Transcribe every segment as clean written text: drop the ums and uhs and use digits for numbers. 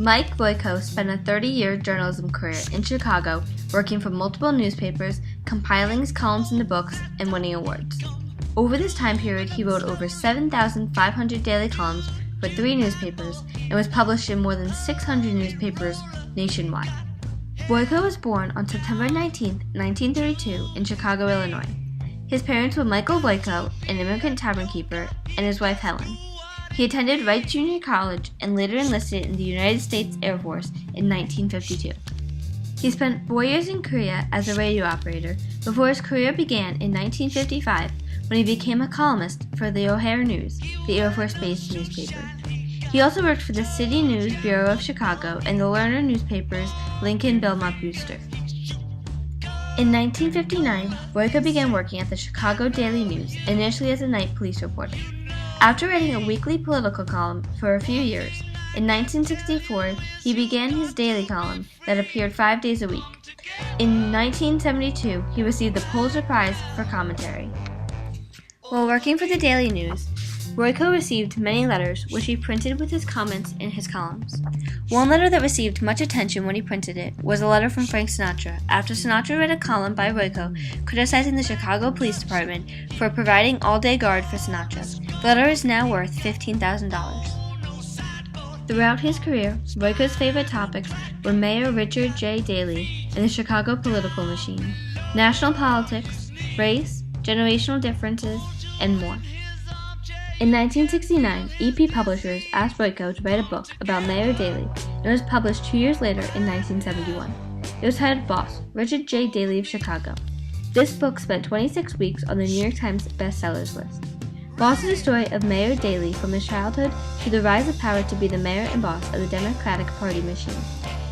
Mike Royko spent a 30-year journalism career in Chicago, working for multiple newspapers, compiling his columns into books, and winning awards. Over this time period, he wrote over 7,500 daily columns for 3 newspapers and was published in more than 600 newspapers nationwide. Royko was born on September 19, 1932, in Chicago, Illinois. His parents were Michael Royko, an immigrant tavern keeper, and his wife Helen. He attended Wright Junior College and later enlisted in the United States Air Force in 1952. He spent 4 years in Korea as a radio operator before his career began in 1955 when he became a columnist for the O'Hare News, the Air Force-based newspaper. He also worked for the City News Bureau of Chicago and the Lerner newspapers Lincoln, Belmont, Brewster. In 1959, Royko began working at the Chicago Daily News, initially as a night police reporter. After writing a weekly political column for a few years, in 1964 he began his daily column that appeared 5 days a week. In 1972, he received the Pulitzer Prize for commentary. While working for the Daily News, Royko received many letters which he printed with his comments in his columns. One letter that received much attention when he printed it was a letter from Frank Sinatra after Sinatra read a column by Royko criticizing the Chicago Police Department for providing all-day guard for Sinatra. The letter is now worth $15,000. Throughout his career, Royko's favorite topics were Mayor Richard J. Daley and the Chicago political machine, national politics, race, generational differences, and more. In 1969, EP Publishers asked Royko to write a book about Mayor Daley, and it was published 2 years later in 1971. It was titled Boss, Richard J. Daley of Chicago. This book spent 26 weeks on the New York Times bestsellers list. Boss is a story of Mayor Daley from his childhood to the rise of power to be the mayor and boss of the Democratic Party machine.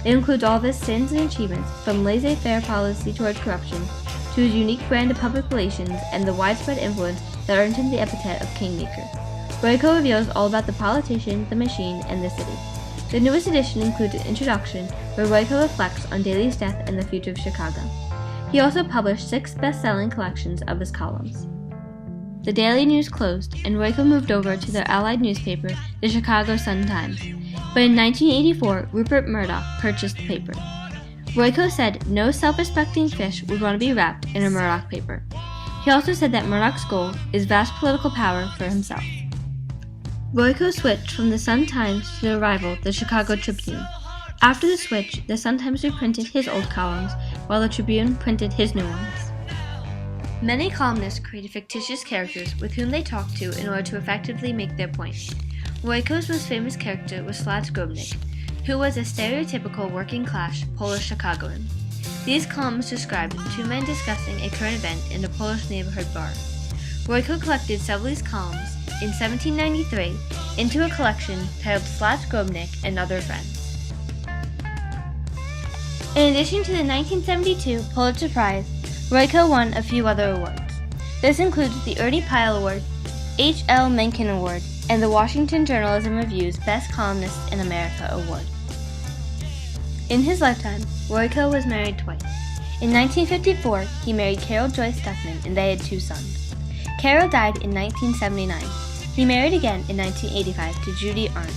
It includes all of his sins and achievements, from laissez-faire policy toward corruption, to his unique brand of public relations and the widespread influence that earned him the epithet of Kingmaker. Royko reveals all about the politician, the machine, and the city. The newest edition includes an introduction where Royko reflects on Daley's death and the future of Chicago. He also published 6 best-selling collections of his columns. The Daily News closed, and Royko moved over to their allied newspaper, the Chicago Sun-Times. But in 1984, Rupert Murdoch purchased the paper. Royko said no self-respecting fish would want to be wrapped in a Murdoch paper. He also said that Murdoch's goal is vast political power for himself. Royko switched from the Sun-Times to their rival, the Chicago Tribune. After the switch, the Sun-Times reprinted his old columns, while the Tribune printed his new ones. Many columnists created fictitious characters with whom they talked to in order to effectively make their point. Royko's most famous character was Slats Grobnik, who was a stereotypical working-class Polish Chicagoan. These columns described 2 men discussing a current event in a Polish neighborhood bar. Royko collected several of these columns in 1793 into a collection titled Slats Grobnik and Other Friends. In addition to the 1972 Pulitzer Prize, Royko won a few other awards. This includes the Ernie Pyle Award, H. L. Mencken Award, and the Washington Journalism Review's Best Columnist in America Award. In his lifetime, Royko was married twice. In 1954, he married Carol Joyce Duffman, and they had 2 sons. Carol died in 1979. He married again in 1985 to Judy Arndt.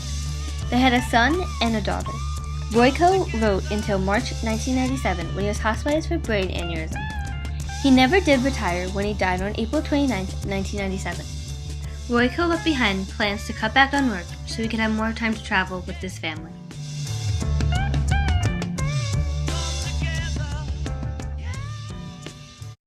They had a son and a daughter. Royko wrote until March 1997 when he was hospitalized for brain aneurysm. He never did retire when he died on April 29, 1997. Royko left behind plans to cut back on work so he could have more time to travel with his family.